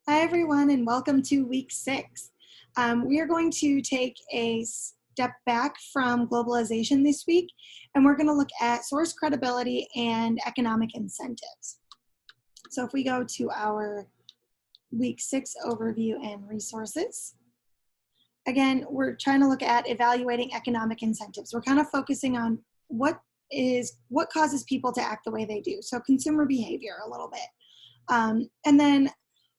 Hi, everyone, and welcome to week 6. We are going to take a step back from globalization this week, and we're going to look at source credibility and economic incentives. So if we go to our week 6 overview and resources, again, we're trying to look at evaluating economic incentives. We're kind of focusing on what causes people to act the way they do. So consumer behavior a little bit. And then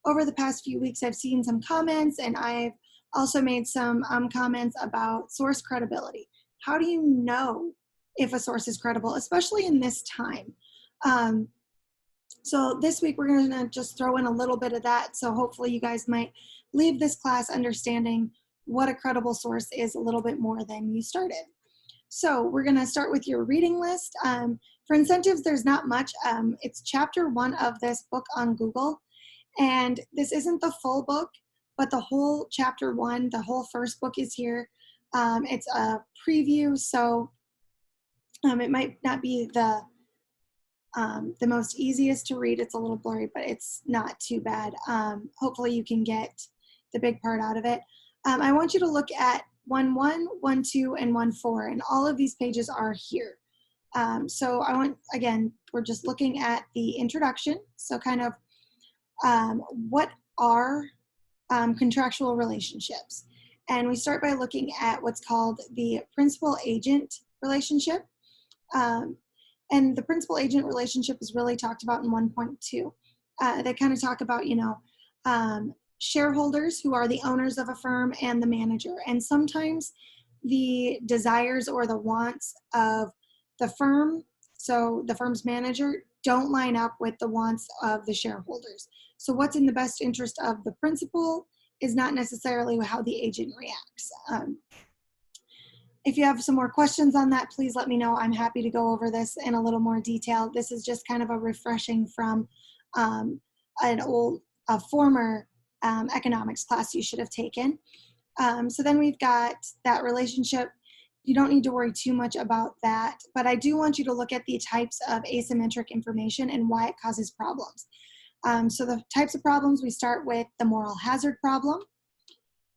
over the past few weeks, I've seen some comments, and I've also made some comments about source credibility. How do you know if a source is credible, especially in this time? So this week, we're going to just throw in a little bit of that. So hopefully you guys might leave this class understanding what a credible source is a little bit more than you started. So we're going to start with your reading list. For incentives, there's not much. It's chapter 1 of this book on Google. And this isn't the full book, but the whole chapter 1, the whole first book is here. It's a preview, so it might not be the most easiest to read. It's a little blurry, but it's not too bad. Hopefully you can get the big part out of it. I want you to look at 1.1, 1.2, and 1.4, and all of these pages are here. So again, we're just looking at the introduction, so kind of what are contractual relationships? And we start by looking at what's called the principal-agent relationship. And the principal-agent relationship is really talked about in 1.2. They kind of talk about, shareholders who are the owners of a firm and the manager. And sometimes the desires or the wants of the firm, so the firm's manager, don't line up with the wants of the shareholders. So what's in the best interest of the principal is not necessarily how the agent reacts. If you have some more questions on that, please let me know. I'm happy to go over this in a little more detail. This is just kind of a refreshing from a former economics class you should have taken. So then we've got that relationship. You don't need to worry too much about that, but I do want you to look at the types of asymmetric information and why it causes problems. So the types of problems, we start with the moral hazard problem,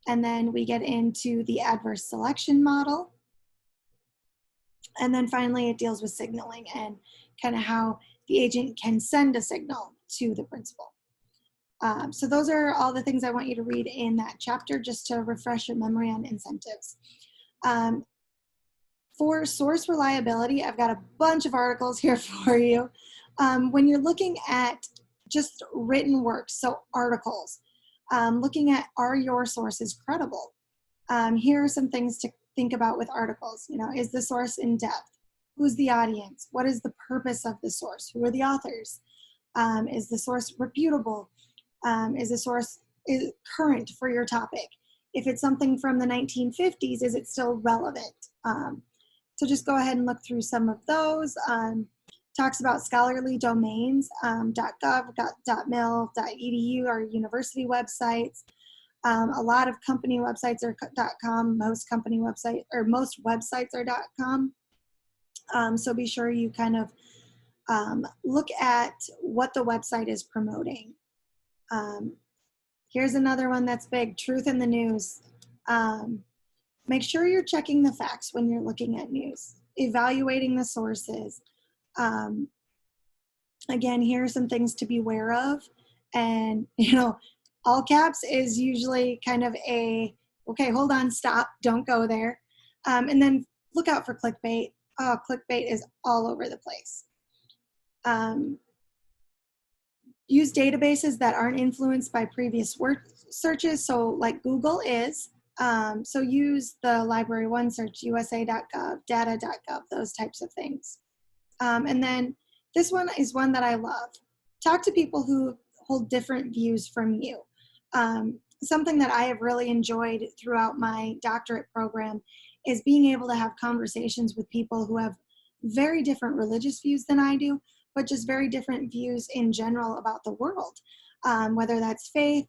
and then we get into the adverse selection model, and then finally it deals with signaling and kind of how the agent can send a signal to the principal. So those are all the things I want you to read in that chapter, just to refresh your memory on incentives. For source reliability, I've got a bunch of articles here for you. When you're looking at just written works, so articles, looking at, are your sources credible? Here are some things to think about with articles. Is the source in depth? Who's the audience? What is the purpose of the source? Who are the authors? Is the source reputable? Is the source current for your topic? If it's something from the 1950s, is it still relevant? So just go ahead and look through some of those. Talks about scholarly domains, .gov, .mil, .edu are university websites. A lot of company websites are .com. Most company websites, or most websites are .com. So be sure you kind of look at what the website is promoting. Here's another one that's big, truth in the news. Make sure you're checking the facts when you're looking at news, evaluating the sources. Again, here are some things to be aware of. And, all caps is usually kind of okay, hold on, stop, don't go there. And then look out for clickbait. Oh, clickbait is all over the place. Use databases that aren't influenced by previous word searches, so like Google is. So use the Library One search, USA.gov, data.gov, those types of things. And then this one is one that I love. Talk to people who hold different views from you. Something that I have really enjoyed throughout my doctorate program is being able to have conversations with people who have very different religious views than I do, but just very different views in general about the world, whether that's faith,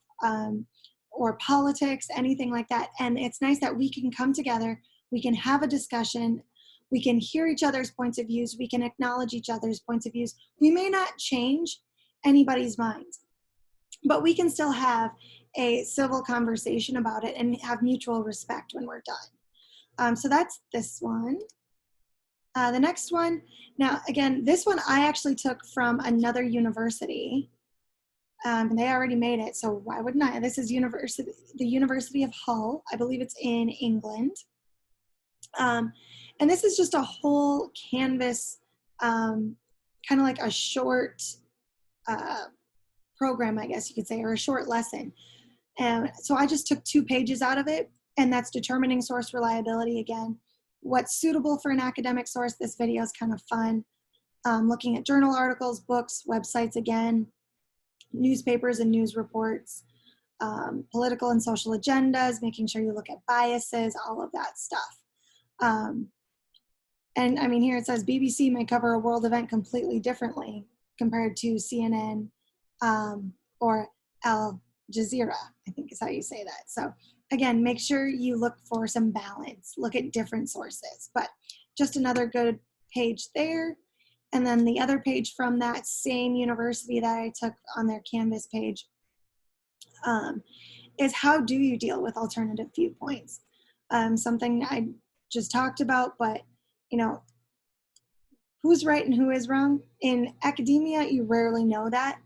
or politics, anything like that. And it's nice that we can come together, we can have a discussion, we can hear each other's points of views, we can acknowledge each other's points of views. We may not change anybody's minds, but we can still have a civil conversation about it and have mutual respect when we're done. So that's this one. The next one, now again, this one I actually took from another university. They already made it, so why wouldn't I? This is the University of Hull. I believe it's in England. And this is just a whole Canvas, kind of like a short program, I guess you could say, or a short lesson. And so I just took 2 pages out of it, and that's determining source reliability again. What's suitable for an academic source? This video is kind of fun. Looking at journal articles, books, websites again, newspapers and news reports, political and social agendas, making sure you look at biases, all of that stuff. And I mean, here it says BBC may cover a world event completely differently compared to CNN or Al Jazeera, I think is how you say that. So again, make sure you look for some balance, look at different sources, but just another good page there. And then the other page from that same university that I took on their Canvas page is how do you deal with alternative viewpoints? Something I just talked about, but you know, who's right and who is wrong? In academia, you rarely know that.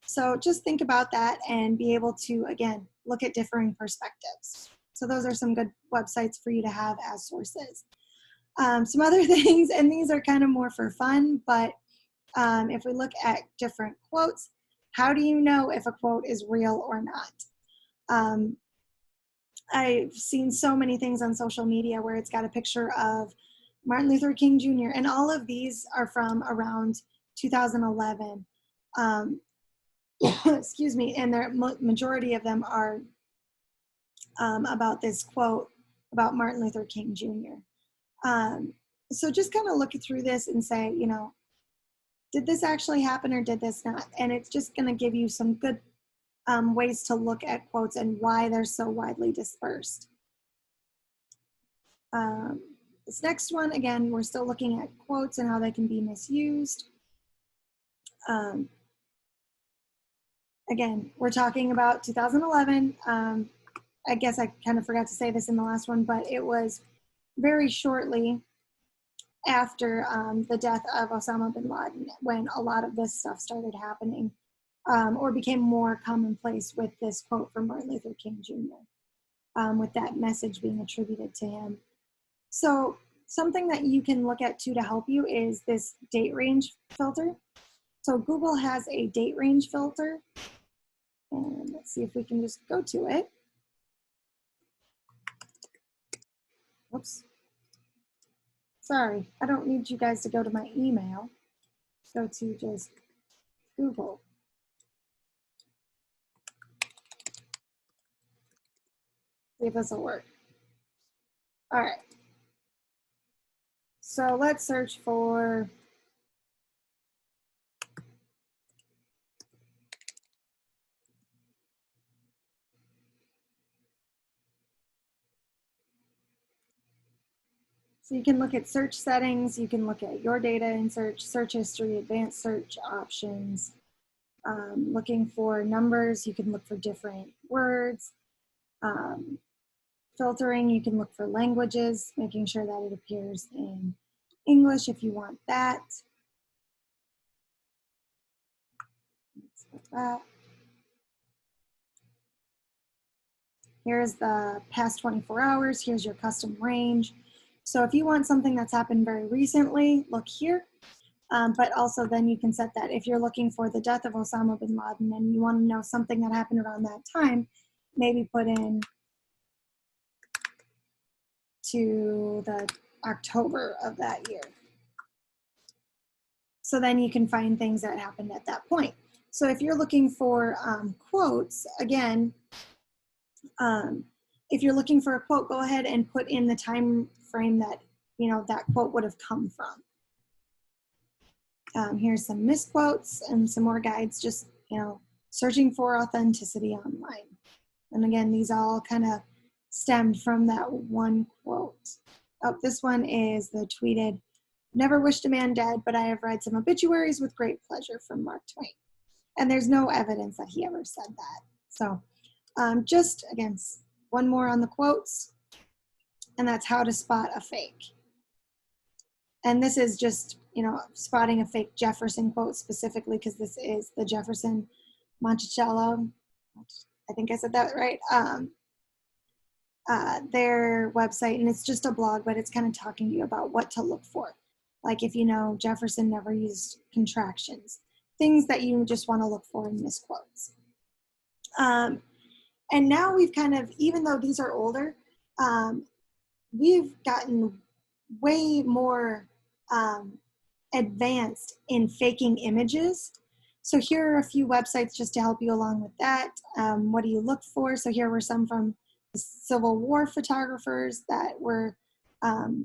So just think about that and be able to, again, look at differing perspectives. So those are some good websites for you to have as sources. Some other things, and these are kind of more for fun, but if we look at different quotes, how do you know if a quote is real or not? I've seen so many things on social media where it's got a picture of Martin Luther King Jr., and all of these are from around 2011. Excuse me, and the majority of them are about this quote about Martin Luther King Jr. So just kind of look through this and say, you know, did this actually happen or did this not? And it's just going to give you some good ways to look at quotes and why they're so widely dispersed. This next one, again, we're still looking at quotes and how they can be misused. Again, we're talking about 2011. I guess I kind of forgot to say this in the last one, but it was very shortly after the death of Osama bin Laden when a lot of this stuff started happening or became more commonplace with this quote from Martin Luther King Jr., with that message being attributed to him. So something that you can look at too to help you is this date range filter. So Google has a date range filter, and let's see if we can just go to it. Whoops. Sorry, I don't need you guys to go to my email. Go to just Google. See if this will work. All right. So let's search for so you can look at search settings, you can look at your data in search, search history, advanced search options. Looking for numbers, you can look for different words. Filtering, you can look for languages, making sure that it appears in English if you want that. Let's put that. Here's the past 24 hours. Here's your custom range. So if you want something that's happened very recently, look here. But also then you can set that if you're looking for the death of Osama bin Laden and you want to know something that happened around that time, maybe put in to the October of that year. So then you can find things that happened at that point. So if you're looking for quotes, again, if you're looking for a quote, go ahead and put in the time frame that, you know, that quote would have come from. Here's some misquotes and some more guides, just, you know, searching for authenticity online. And again, these all kind of stemmed from that one quote. Oh, this one is the tweeted, "Never wished a man dead, but I have read some obituaries with great pleasure," from Mark Twain. And there's no evidence that he ever said that. So just, again, one more on the quotes, and that's how to spot a fake. And this is just, you know, spotting a fake Jefferson quote specifically, because this is the Jefferson Monticello, I think I said that right, their website, and it's just a blog, but it's kind of talking to you about what to look for. Like if you know Jefferson never used contractions, things that you just want to look for in misquotes. And now we've kind of, even though these are older, we've gotten way more advanced in faking images. So here are a few websites just to help you along with that. What do you look for? So here were some from the Civil War photographers that were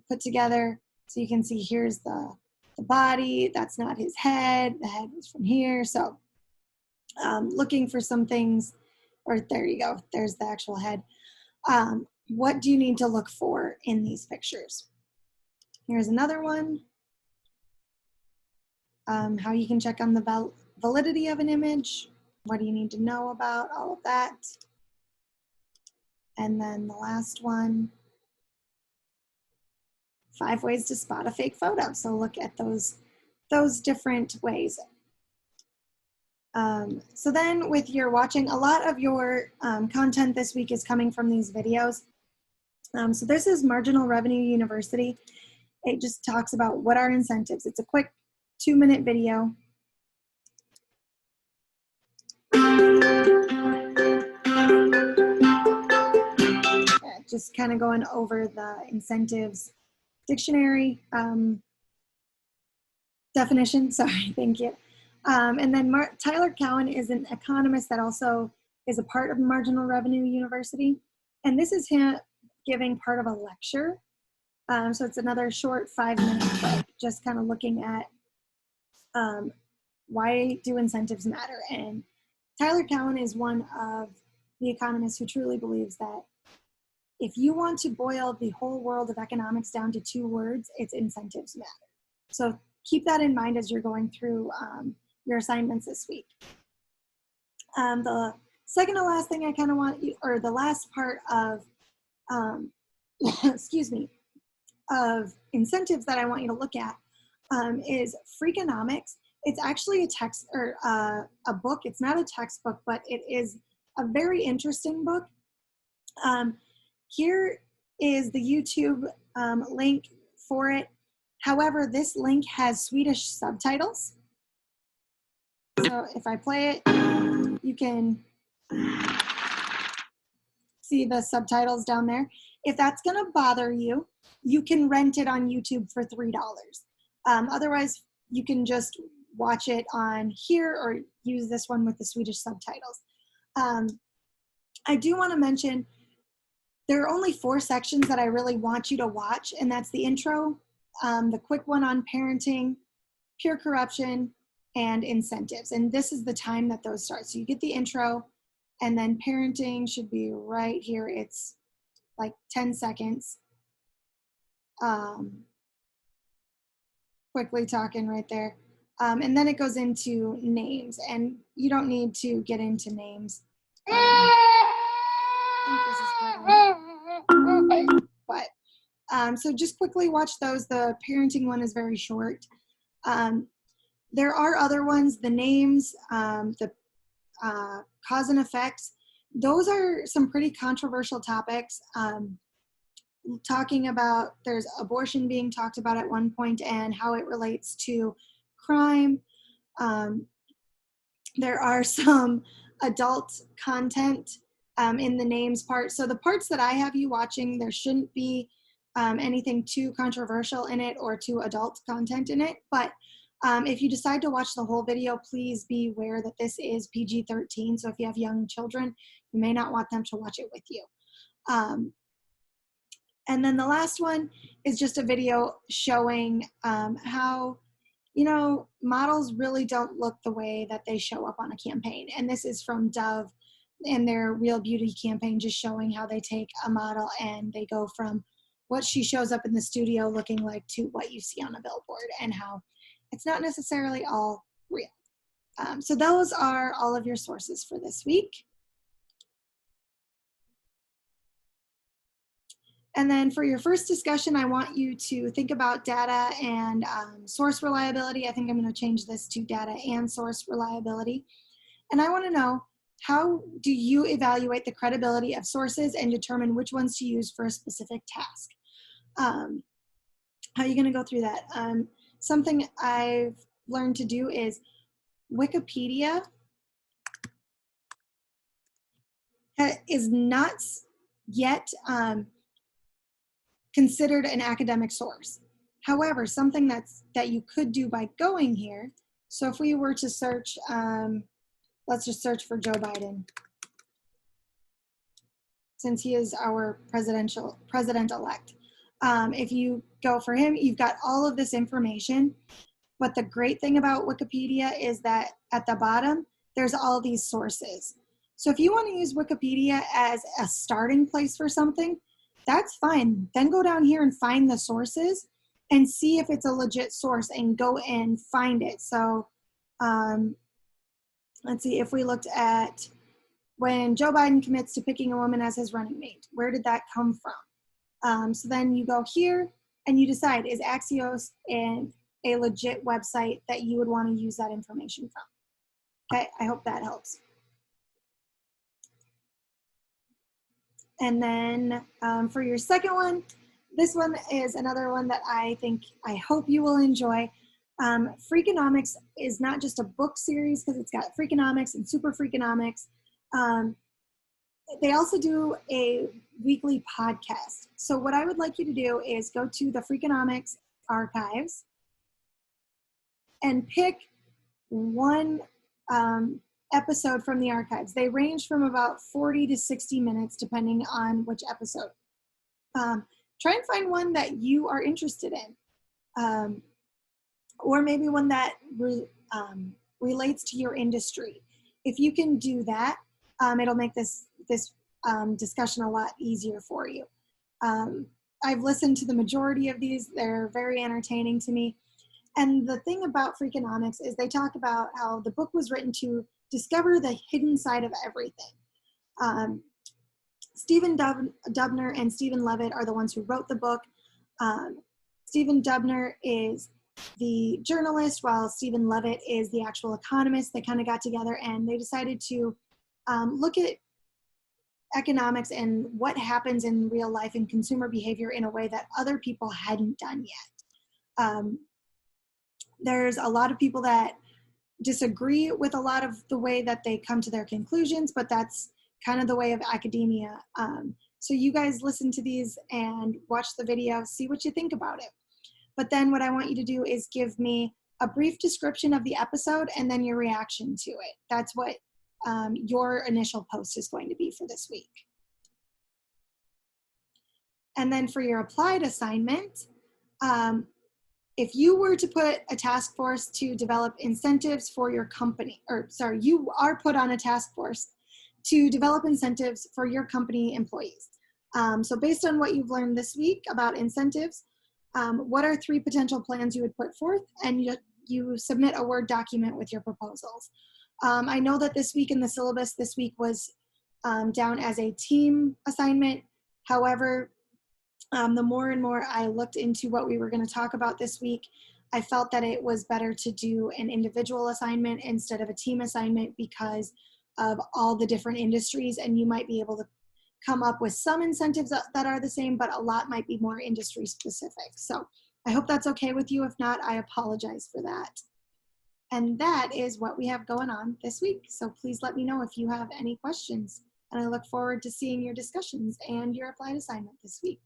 put together. So you can see here's the body, that's not his head, the head was from here. So looking for some things, or there you go, there's the actual head. What do you need to look for in these pictures? Here's another one. How you can check on the validity of an image. What do you need to know about all of that? And then the last one, 5 ways to spot a fake photo. So look at those different ways. So then with your watching, a lot of your content this week is coming from these videos. So this is Marginal Revenue University. It just talks about what are incentives. It's a quick 2-minute video. Just kind of going over the incentives dictionary definition. Sorry, thank you. And then Tyler Cowen is an economist that also is a part of Marginal Revenue University. And this is him giving part of a lecture. So it's another short 5-minute clip, just kind of looking at why do incentives matter. And Tyler Cowen is one of the economists who truly believes that if you want to boil the whole world of economics down to 2 words, it's incentives matter. So keep that in mind as you're going through your assignments this week. The second to last thing I kind of want you, or the last part of, excuse me, of incentives that I want you to look at is Freakonomics. It's actually a text or a book. It's not a textbook, but it is a very interesting book. Here is the YouTube link for it. However, this link has Swedish subtitles. So if I play it, you can see the subtitles down there. If that's gonna bother you, you can rent it on YouTube for $3. Otherwise, you can just watch it on here or use this one with the Swedish subtitles. I do wanna mention, there are only 4 sections that I really want you to watch, and that's the intro, the quick one on parenting, pure corruption, and incentives. And this is the time that those start. So you get the intro, and then parenting should be right here. It's like 10 seconds. Quickly talking right there. And then it goes into names, and you don't need to get into names. But so just quickly watch those. The parenting one is very short. There are other ones, the names, the cause and effects. Those are some pretty controversial topics. Talking about, there's abortion being talked about at one point and how it relates to crime. There are some adult content in the names part. So the parts that I have you watching, there shouldn't be anything too controversial in it or too adult content in it. But if you decide to watch the whole video, please be aware that this is PG-13. So if you have young children, you may not want them to watch it with you. And then the last one is just a video showing how, you know, models really don't look the way that they show up on a campaign. And this is from Dove and their Real Beauty campaign, just showing how they take a model and they go from what she shows up in the studio looking like to what you see on a billboard, and how it's not necessarily all real. So those are all of your sources for this week. And then for your first discussion, I want you to think about data and source reliability. I think I'm going to change this to data and source reliability. And I want to know, how do you evaluate the credibility of sources and determine which ones to use for a specific task? How are you going to go through that? Something I've learned to do is Wikipedia is not yet considered an academic source. However, something that you could do by going here, so if we were to search, let's just search for Joe Biden, since he is our president-elect. If you go for him, you've got all of this information. But the great thing about Wikipedia is that at the bottom, there's all these sources. So if you want to use Wikipedia as a starting place for something, that's fine. Then go down here and find the sources and see if it's a legit source and go and find it. So let's see, if we looked at when Joe Biden commits to picking a woman as his running mate, where did that come from? So then you go here and you decide, is Axios a legit website that you would want to use that information from? Okay, I hope that helps. And then for your second one, this one is another one that I hope you will enjoy. Freakonomics is not just a book series because it's got Freakonomics and Super Freakonomics. They also do a weekly podcast. So what I would like you to do is go to the Freakonomics archives and pick one episode from the archives. They range from about 40 to 60 minutes, depending on which episode. Try and find one that you are interested in, or maybe one that relates to your industry. If you can do that, it'll make this discussion a lot easier for you. I've listened to the majority of these. They're very entertaining to me. And the thing about Freakonomics is they talk about how the book was written to discover the hidden side of everything. Stephen Dubner and Stephen Levitt are the ones who wrote the book. Stephen Dubner is the journalist, while Stephen Levitt is the actual economist. They kind of got together and they decided to look at economics and what happens in real life and consumer behavior in a way that other people hadn't done yet. There's a lot of people that disagree with a lot of the way that they come to their conclusions, but that's kind of the way of academia. So you guys listen to these and watch the video, see what you think about it. But then what I want you to do is give me a brief description of the episode and then your reaction to it. That's what your initial post is going to be for this week. And then for your applied assignment, if you were to put a task force to develop incentives for your company, you are put on a task force to develop incentives for your company employees. So based on what you've learned this week about incentives, what are 3 potential plans you would put forth? And you submit a Word document with your proposals. I know that this week in the syllabus, this week was down as a team assignment. However, the more and more I looked into what we were going to talk about this week, I felt that it was better to do an individual assignment instead of a team assignment because of all the different industries, and you might be able to come up with some incentives that are the same, but a lot might be more industry specific. So I hope that's okay with you. If not, I apologize for that. And that is what we have going on this week. So please let me know if you have any questions. And I look forward to seeing your discussions and your applied assignment this week.